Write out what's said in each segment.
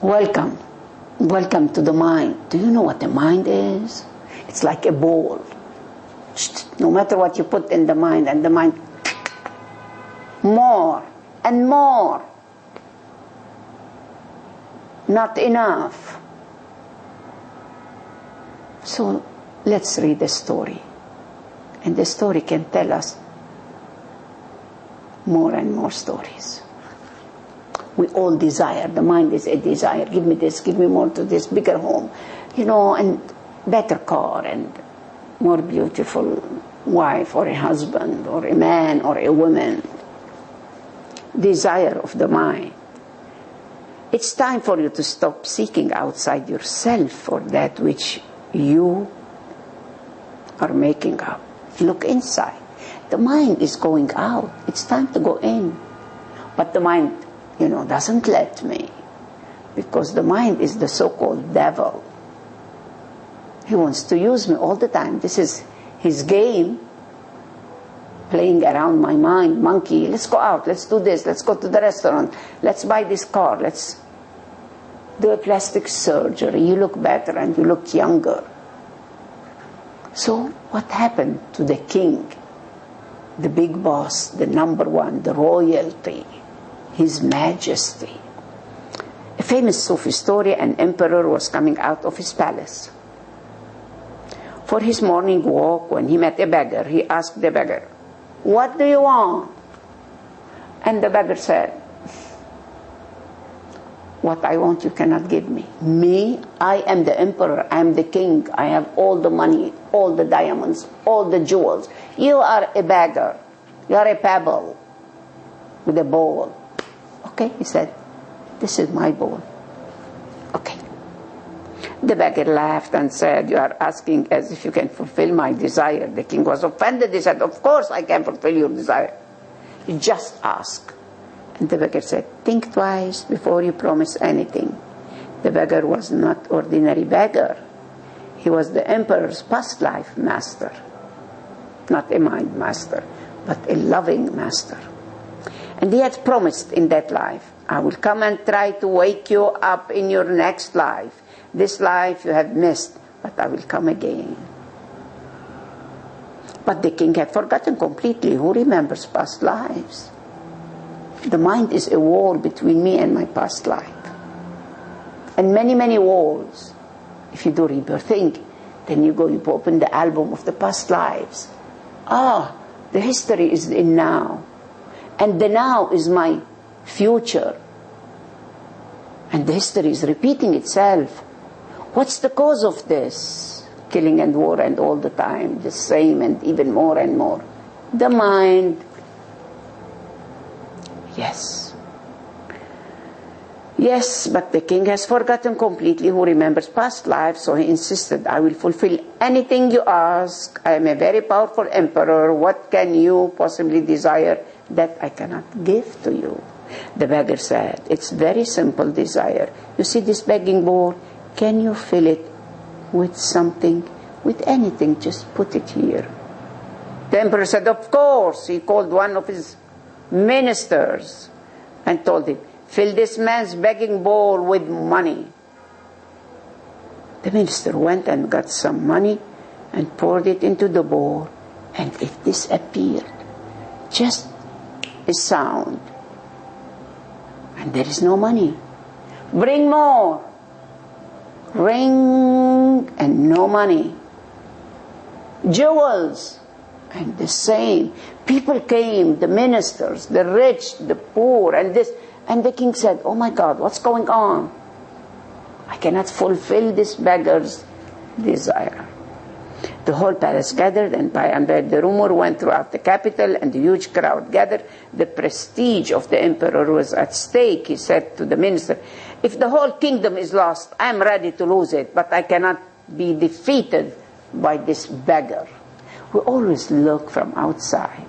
Welcome. Welcome to the mind. Do you know what the mind is? It's like a ball. No matter what you put in the mind, and the mind, more and more. Not enough. So let's read the story. And the story can tell us more and more stories. We all desire. The mind is a desire. Give me this, give me more to this, bigger home, and better car, and more beautiful wife or a husband or a man or a woman. Desire of the mind. It's time for you to stop seeking outside yourself for that which you are making up. Look inside. The mind is going out. It's time to go in. But the mind, doesn't let me. Because the mind is the so-called devil. He wants to use me all the time. This is his game. Playing around my mind. Monkey, let's go out. Let's do this. Let's go to the restaurant. Let's buy this car. Let's do a plastic surgery. You look better and you look younger. So what happened to the king? The big boss, the number one, the royalty, His Majesty. A famous Sufi story, an emperor was coming out of his palace. For his morning walk, when he met a beggar, he asked the beggar, "What do you want?" And the beggar said, "What I want you cannot give me. Me, I am the emperor, I am the king, I have all the money, all the diamonds, all the jewels. You are a beggar. You are a pebble with a ball." "Okay," he said, "this is my ball." Okay. The beggar laughed and said, "You are asking as if you can fulfill my desire." The king was offended. He said, "Of course I can fulfill your desire. You just ask." And the beggar said, "Think twice before you promise anything." The beggar was not ordinary beggar. He was the emperor's past life master. Not a mind master, but a loving master. And he had promised in that life, "I will come and try to wake you up in your next life. This life you have missed, but I will come again." But the king had forgotten completely. Who remembers past lives? The mind is a wall between me and my past life. And many, many walls. If you do rebirthing, then you open the album of the past lives. The history is in now. And the now is my future. And the history is repeating itself. What's the cause of this? Killing and war and all the time, the same and even more and more. The mind. Yes, but the king has forgotten completely who remembers past lives, so he insisted, "I will fulfill anything you ask. I am a very powerful emperor. What can you possibly desire that I cannot give to you?" The beggar said, "It's very simple desire. You see this begging bowl? Can you fill it with something, with anything? Just put it here." The emperor said, "Of course." He called one of his ministers and told him, "Fill this man's begging bowl with money." The minister went and got some money and poured it into the bowl, and it disappeared. Just a sound. And there is no money. "Bring more." Ring, and no money. Jewels, and the same. People came, the ministers, the rich, the poor, and this. And the king said, "Oh my God, what's going on? I cannot fulfill this beggar's desire." The whole palace gathered, and by and by the rumor went throughout the capital, and the huge crowd gathered. The prestige of the emperor was at stake. He said to the minister, "If the whole kingdom is lost, I am ready to lose it, but I cannot be defeated by this beggar." We always look from outside.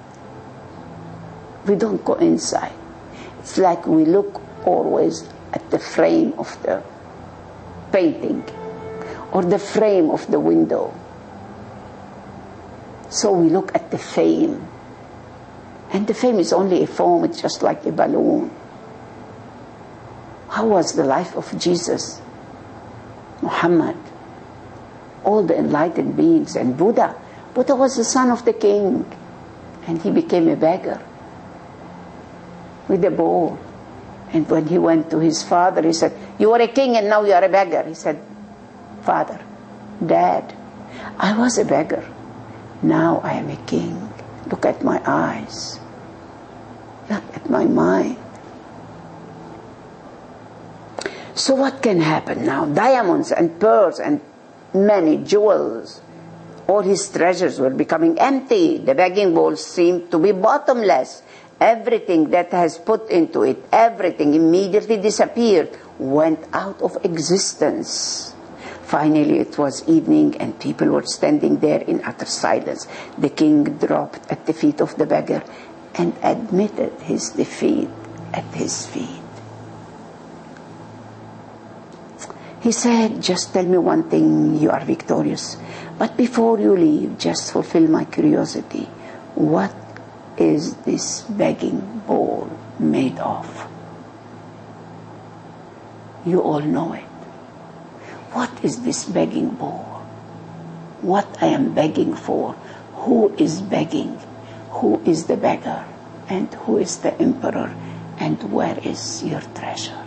We don't go inside. It's like we look always at the frame of the painting or the frame of the window. So we look at the fame. And the fame is only a foam, it's just like a balloon. How was the life of Jesus, Muhammad, all the enlightened beings, and Buddha? Buddha was the son of the king, and he became a beggar with a bowl. And when he went to his father, he said, "You were a king and now you are a beggar." He said, "Father, Dad, I was a beggar. Now I am a king. Look at my eyes. Look at my mind." So what can happen now? Diamonds and pearls and many jewels, all his treasures were becoming empty. The begging bowl seemed to be bottomless. Everything that has put into it, everything immediately disappeared, went out of existence. Finally, it was evening and people were standing there in utter silence. The king dropped at the feet of the beggar and admitted his defeat at his feet. He said, "Just tell me one thing, you are victorious. But before you leave, just fulfill my curiosity. What is this begging bowl made of?" You all know it. What is this begging bowl? What I am begging for? Who is begging? Who is the beggar? And who is the emperor? And where is your treasure?